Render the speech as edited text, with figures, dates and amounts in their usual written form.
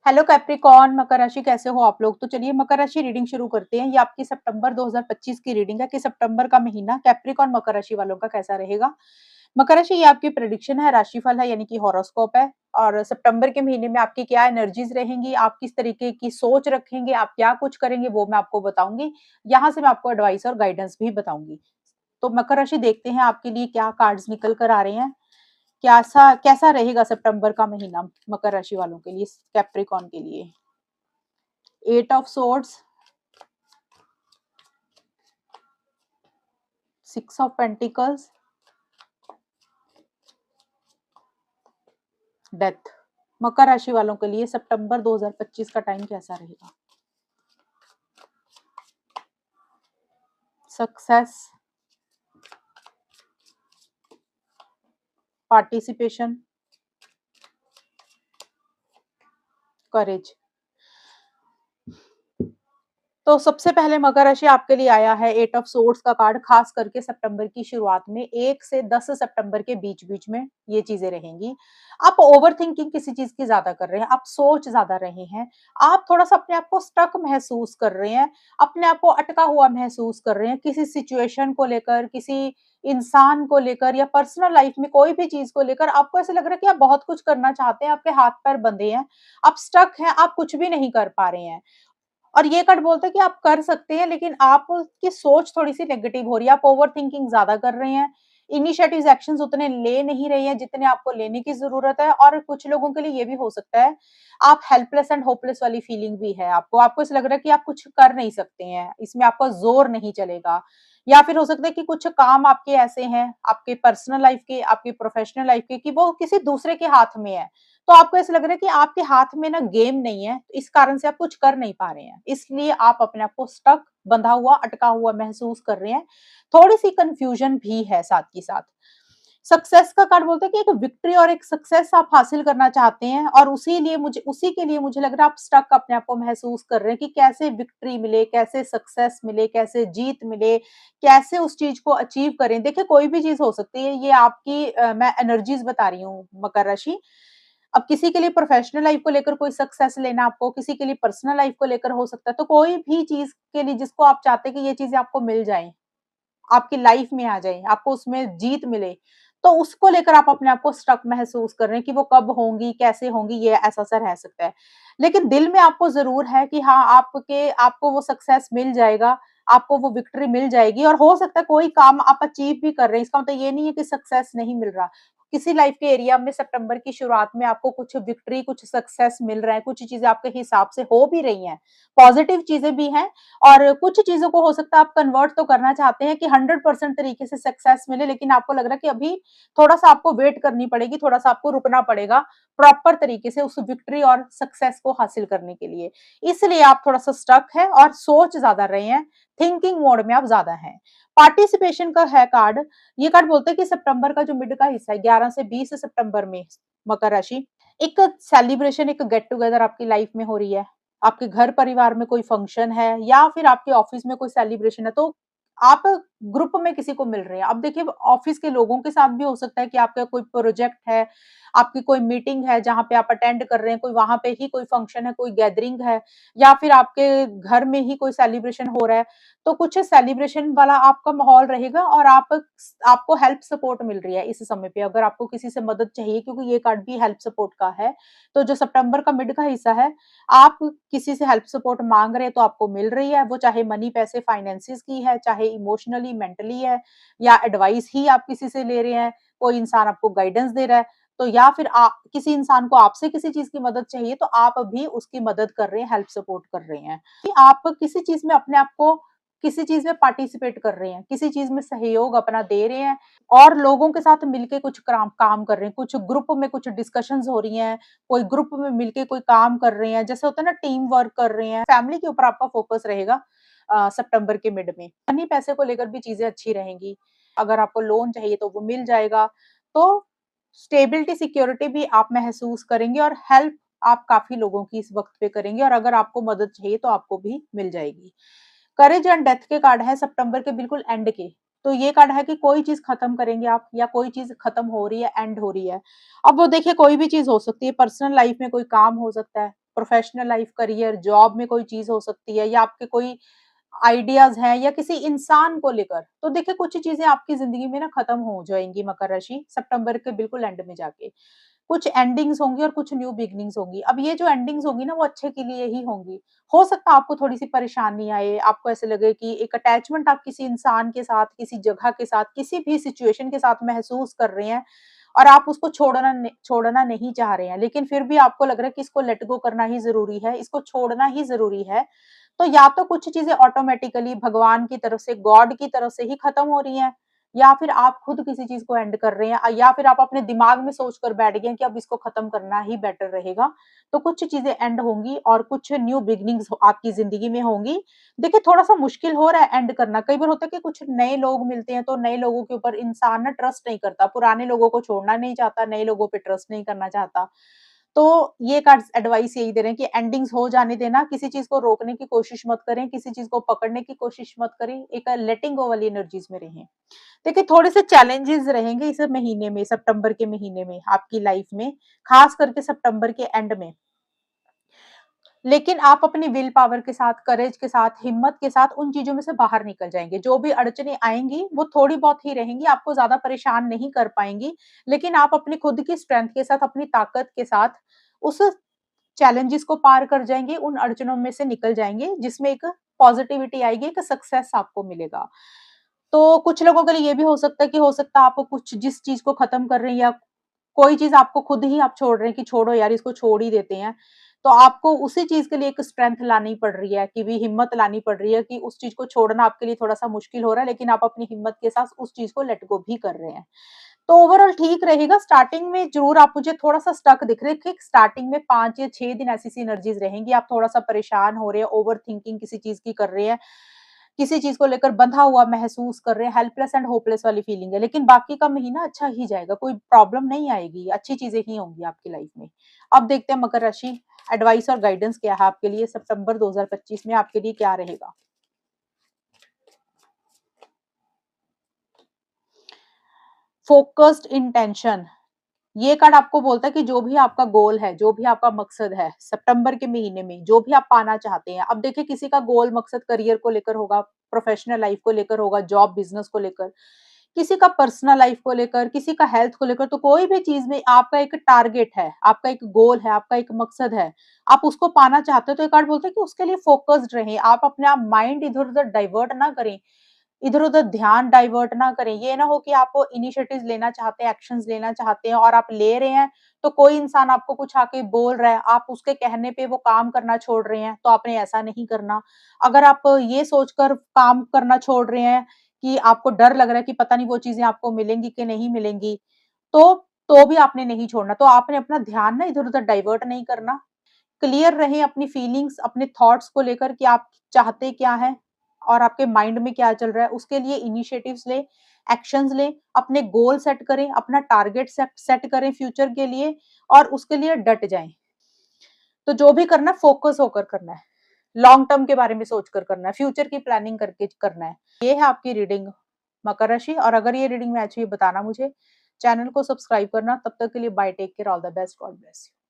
Hello Capricorn, मकर राशि कैसे हो आप लोग। तो चलिए मकर राशि रीडिंग शुरू करते हैं। ये आपकी सितंबर 2025 की रीडिंग है कि सितंबर का महीना कैप्रिकॉर्न मकर राशि वालों का कैसा रहेगा। मकर राशि ये आपकी प्रेडिक्शन है, राशिफल है यानी कि हॉरोस्कोप है। और सितंबर के महीने में आपकी क्या एनर्जीज रहेंगी, आप किस तरीके की सोच रखेंगे, आप क्या कुछ करेंगे वो मैं आपको बताऊंगी। यहाँ से मैं आपको एडवाइस और गाइडेंस भी बताऊंगी। तो मकर राशि देखते हैं आपके लिए क्या कार्ड्स निकल कर आ रहे हैं। कैसा कैसा रहेगा सितंबर का महीना मकर राशि वालों के लिए, कैप्रिकॉर्न के लिए। 8 of swords, 6 of pentacles, death. मकर राशि वालों के लिए सितंबर 2025 का टाइम कैसा रहेगा। सक्सेस, पार्टिसिपेशन, करेज। तो सबसे पहले मकर राशि आपके लिए आया है 8 ऑफ सोर्ड्स का कार्ड। खास करके सितंबर की शुरुआत में 1 से 10 सितंबर के बीच बीच में ये चीजें रहेंगी। आप ओवर थिंकिंग किसी चीज की ज्यादा कर रहे हैं, आप सोच ज्यादा रहे हैं, आप थोड़ा सा अपने आप को स्टक महसूस कर रहे हैं, अपने आप को अटका हुआ महसूस कर रहे हैं किसी सिचुएशन को लेकर, किसी इंसान को लेकर या पर्सनल लाइफ में कोई भी चीज को लेकर। आपको ऐसा लग रहा है कि आप बहुत कुछ करना चाहते हैं, आपके हाथ पैर बंधे हैं, आप स्टक हैं, आप कुछ भी नहीं कर पा रहे हैं। और ये कार्ड बोलता है कि आप कर सकते हैं, लेकिन आपकी सोच थोड़ी-सी नेगेटिव हो रही है, आप ओवरथिंकिंग ज़्यादा कर रहे हैं, इनिशिएटिव्स एक्शंस उतने ले नहीं रहे हैं जितने आपको लेने की ज़रूरत है। और कुछ लोगों के लिए ये भी हो सकता है, आप हेल्पलेस एंड होपलेस वाली फीलिंग भी है आपको। आपको ऐसा लग रहा है कि आप कुछ कर नहीं सकते हैं, इसमें आपका ज़ोर नहीं चलेगा। या फिर हो सकता है कि कुछ काम आपके ऐसे हैं, आपके पर्सनल लाइफ के, आपके प्रोफेशनल लाइफ के, कि वो किसी दूसरे के हाथ में है। तो आपको ऐसा लग रहा है कि आपके हाथ में ना गेम नहीं है, इस कारण से आप कुछ कर नहीं पा रहे हैं, इसलिए आप अपने आप को स्टक, बंधा हुआ, अटका हुआ महसूस कर रहे हैं। थोड़ी सी कंफ्यूजन भी है साथ की साथ। सक्सेस का कार्ड बोलता है कि एक विक्ट्री और एक सक्सेस आप हासिल करना चाहते हैं, और उसी के लिए मुझे लग रहा है आप स्टक अपने आप को महसूस कर रहे हैं कि कैसे विक्ट्री मिले, कैसे सक्सेस मिले, कैसे जीत मिले, कैसे उस चीज को अचीव करें। देखिए कोई भी चीज हो सकती है, ये आपकी मैं एनर्जीज बता रही हूँ मकर राशि। अब किसी के लिए प्रोफेशनल लाइफ को लेकर कोई सक्सेस लेना, आपको किसी के लिए पर्सनल लाइफ को लेकर हो सकता है। तो कोई भी चीज के लिए जिसको आप चाहते हैं कि ये चीजें आपको मिल जाएं, आपकी लाइफ में आ जाए, आपको उसमें जीत मिले, तो उसको लेकर आप अपने आप को स्टक महसूस कर रहे हैं कि वो कब होंगी, कैसे होंगी, ये ऐसा-सा रह सकता है। लेकिन दिल में आपको ज़रूर है कि हाँ, आपको वो सक्सेस मिल जाएगा, आपको वो विक्ट्री मिल जाएगी। और हो सकता है कोई काम आप अचीव भी कर रहे हैं, इसका मतलब ये नहीं है कि सक्सेस नहीं मिल रहा। किसी लाइफ के एरिया में सितंबर की शुरुआत में आपको कुछ विक्ट्री, कुछ सक्सेस मिल रहा है, कुछ चीज़ें आपके हिसाब से हो भी रही हैं, पॉजिटिव चीज़ें भी हैं। और कुछ चीज़ों को हो सकता है आप कन्वर्ट तो करना चाहते हैं कि 100% तरीके से सक्सेस मिले, लेकिन आपको लग रहा है कि अभी थोड़ा-सा आपको वेट करनी पड़ेगी, थोड़ा-सा आपको रुकना पड़ेगा प्रॉपर तरीके से उस विक्ट्री और सक्सेस को हासिल करने के लिए। इसलिए आप थोड़ा-सा स्टक हैं और सोच ज़्यादा रहे हैं, थिंकिंग मोड में आप ज़्यादा हैं। पार्टिसिपेशन का है कार्ड, ये कार्ड बोलता है कि सितंबर का जो मिड का हिस्सा है 11 से 20 सितंबर में मकर राशि, एक सेलिब्रेशन, एक गेट टुगेदर आपकी लाइफ में हो रही है। आपके घर परिवार में कोई फंक्शन है या फिर आपके ऑफिस में कोई सेलिब्रेशन है, तो आप ग्रुप में किसी को मिल रहे हैं। अब देखिए ऑफिस के लोगों के साथ भी हो सकता है कि आपका कोई प्रोजेक्ट है, आपकी कोई मीटिंग है जहाँ पे आप अटेंड कर रहे हैं, कोई वहाँ पे ही कोई फंक्शन है, कोई गैदरिंग है, या फिर आपके घर में ही कोई सेलिब्रेशन हो रहा है। तो कुछ सेलिब्रेशन वाला आपका माहौल रहेगा और आपको हेल्प सपोर्ट मिल रही है इस समय पे। अगर आपको किसी से मदद चाहिए, क्योंकि ये कार्ड भी हेल्प सपोर्ट का है, तो जो सितंबर का मिड का हिस्सा है, आप किसी से हेल्प सपोर्ट मांग रहे हैं तो आपको मिल रही है। वो चाहे मनी, पैसे, फाइनेंसेस की है, चाहे इमोशनली, मेंटली है, या एडवाइस ही आप किसी से ले रहे हैं, कोई इंसान आपको गाइडेंस दे रहा है। तो या फिर किसी इंसान को आपसे किसी चीज की मदद चाहिए तो आप भी उसकी मदद कर रहे हैं, हेल्प सपोर्ट कर रहे हैं। कि आप किसी चीज में अपने आप को, किसी चीज में पार्टिसिपेट कर रहे हैं, किसी चीज में सहयोग अपना दे रहे हैं, और लोगों के साथ मिलके कुछ काम काम कर रहे हैं, कुछ ग्रुप में कुछ डिस्कशंस हो रही हैं, कोई ग्रुप में मिलके कोई काम कर रहे हैं, जैसे होता है ना टीम वर्क कर रहे हैं। फैमिली के ऊपर आपका फोकस रहेगा सितंबर के मिड में। मनी, पैसे को लेकर भी चीजें अच्छी रहेंगी। अगर आपको लोन चाहिए तो वो मिल जाएगा। तो स्टेबिलिटी, सिक्योरिटी भी आप महसूस करेंगे, और हेल्प आप काफी लोगों की इस वक्त पे करेंगे, और अगर आपको मदद चाहिए तो आपको भी मिल जाएगी। करेज एंड डेथ के कार्ड है सितंबर के बिल्कुल एंड के। तो ये कार्ड है कि कोई चीज खत्म करेंगे आप, या कोई चीज खत्म हो रही है, एंड हो रही है। अब वो देखिए कोई भी चीज हो सकती है, पर्सनल लाइफ में कोई काम हो सकता है, प्रोफेशनल लाइफ, करियर, जॉब में कोई चीज़ हो सकती है या आपके कोई आइडियाज़ हैं या किसी इंसान को लेकर। तो देखिए कुछ चीज़ें आपकी ज़िंदगी में ना खत्म हो जाएँगी मकर राशि, सितंबर के बिल्कुल एंड में जाके। कुछ एंडिंग्स होंगी और कुछ न्यू बिगिनिंग्स होंगी। अब ये जो एंडिंग्स होंगी ना वो अच्छे के लिए ही होंगी। हो सकता है आपको थोड़ी-सी परेशानी आए, आपको ऐसे लगे कि एक अटैचमेंट आप किसी इंसान के साथ, किसी जगह के साथ, किसी भी सिचुएशन के साथ महसूस कर रहे हैं और आप उसको छोड़ना नहीं चाह रहे हैं, लेकिन फिर भी आपको लग रहा है कि इसको लेट गो करना ही ज़रूरी है, इसको छोड़ना ही ज़रूरी है। तो या तो कुछ चीज़ें ऑटोमैटिकली भगवान की तरफ से, गॉड की तरफ से ही खत्म हो रही हैं, या फिर आप खुद किसी चीज़ को एंड कर रहे हैं या फिर आप अपने दिमाग में सोच कर बैठ गए हैं कि अब इसको खत्म करना ही बेटर रहेगा। तो कुछ चीज़ें एंड होंगी और कुछ न्यू बिगिनिंग्स आपकी ज़िंदगी में होंगी। देखिए थोड़ा-सा मुश्किल हो रहा है एंड करना। कई बार होता है कि कुछ नए लोग मिलते हैं तो नए लोगों के ऊपर इंसान ना ट्रस्ट नहीं करता, पुराने लोगों को छोड़ना नहीं चाहता, नए लोगों पे ट्रस्ट नहीं करना चाहता। तो ये कार्ड्स एडवाइस यही दे रहे हैं कि एंडिंग्स हो जाने देना, किसी चीज़ को रोकने की कोशिश मत करें, किसी चीज़ को पकड़ने की कोशिश मत करें, एक लेटिंग गो वाली एनर्जीज़ में रहें। देखिए थोड़े से चैलेंजेस रहेंगे इस महीने में, सितंबर के महीने में आपकी लाइफ में, खास करके सितंबर के एंड में। लेकिन आप अपनी विल पावर के साथ, करेज के साथ, हिम्मत के साथ उन चीज़ों में से बाहर निकल जाएँगे। जो भी अड़चनें आएँगी, वो थोड़ी बहुत ही रहेंगी, आपको ज़्यादा परेशान नहीं कर पाएँगी। लेकिन आप अपनी खुद की स्ट्रेंथ के साथ, अपनी ताकत के साथ उस चैलेंजेस को पार कर जाएँगे, उन अड़चनों में से निकल जाएँगे, जिसमें एक पॉजिटिविटी आएगी, एक सक्सेस आपको मिलेगा। तो कुछ लोगों के लिए ये भी हो सकता है कि हो सकता है आप कुछ जिस चीज़ को खत्म कर रहे हैं या कोई चीज़ आपको खुद ही आप छोड़ रहे हैं कि छोड़ो यार इसको छोड़ ही देते हैं। तो आपको उसी चीज़ के लिए एक स्ट्रेंथ लानी पड़ रही है कि भी हिम्मत लानी पड़ रही है कि उस चीज़ को छोड़ना आपके लिए थोड़ा-सा मुश्किल हो रहा है, लेकिन आप अपनी हिम्मत के साथ उस चीज़ को लेट गो भी कर रहे हैं। तो ओवरऑल ठीक रहेगा, स्टार्टिंग में ज़रूर आप मुझे थोड़ा-सा स्टक दिख रहे हैं कि स्टार्टिंग में 5 या 6 दिन ऐसी-सी एनर्जीज़ रहेंगी, आप थोड़ा-सा परेशान हो रहे हैं, ओवरथिंकिंग किसी चीज़ की कर रहे हैं, किसी चीज़ को लेकर बँधा हुआ महसूस कर रहे हैं, हेल्पलेस एंड होपलेस वाली फीलिंग है, लेकिन बाकी का महीना अच्छा ही जाएगा, कोई प्रॉब्लम नहीं आएगी, अच्छी चीज़ें ही होंगी आपकी लाइफ में। अब देखते हैं मकर राशि, एडवाइस और गाइडेंस क्या है आपके लिए सितंबर 2025 में आपके लिए क्या रहेगा? फोकस्ड इंटेंशन, ये कार्ड आपको बोलता है कि जो भी आपका गोल है, जो भी आपका मकसद है, सितंबर के महीने में जो भी आप पाना चाहते हैं, अब देखिए किसी का गोल मकसद करियर को लेकर होगा, प्रोफेशनल लाइफ को लेकर होगा, जॉब बिज़नेस को लेकर, किसी का पर्सनल लाइफ को लेकर, किसी का हेल्थ को लेकर, तो कोई भी चीज़ में आपका एक टारगेट है, आपका एक गोल है, आपका एक मकसद है, आप उसको पाना चाहते हो, तो ये कार्ड बोलते हैं कि उसके लिए फोकस्ड रहें, आप अपने आप माइंड इधर-उधर डाइवर्ट ना करें। इधर-उधर ध्यान डाइवर्ट ना करें। ये ना हो कि आप इनिशिएटिव्स लेना चाहते हैं, एक्शंस लेना चाहते हैं और आप ले रहे हैं, तो कोई इंसान आपको कुछ आके बोल रहा है, आप उसके कहने पे वो काम करना छोड़ रहे हैं, तो आपने ऐसा नहीं करना। अगर आप ये सोचकर काम करना छोड़ रहे हैं कि आपको डर लग रहा है कि पता नहीं वो चीज़ें आपको मिलेंगी कि नहीं मिलेंगी, तो भी आपने नहीं छोड़ना। तो आपने अपना ध्यान ना इधर-उधर डाइवर्ट नहीं करना। क्लियर रहें अपनी फीलिंग्स, अपने थॉट्स को लेकर कि आप चाहते क्या हैं और आपके माइंड में क्या चल रहा है, उसके लिए इनिशिएटिव्स लें, एक्शंस लें, अपने गोल सेट करें, अपना टारगेट सेट सेट करें फ्यूचर के लिए और उसके लिए डट जाएँ। तो जो भी करना है फोकस होकर करना है, लॉन्ग टर्म के बारे में सोचकर करना है, फ्यूचर की प्लानिंग करके करना है। ये है आपकी रीडिंग मकर राशि, और अगर ये रीडिंग में अच्छी है बताना मुझे, चैनल को सब्सक्राइब करना। तब तक के लिए bye, take care, all the best, God bless you.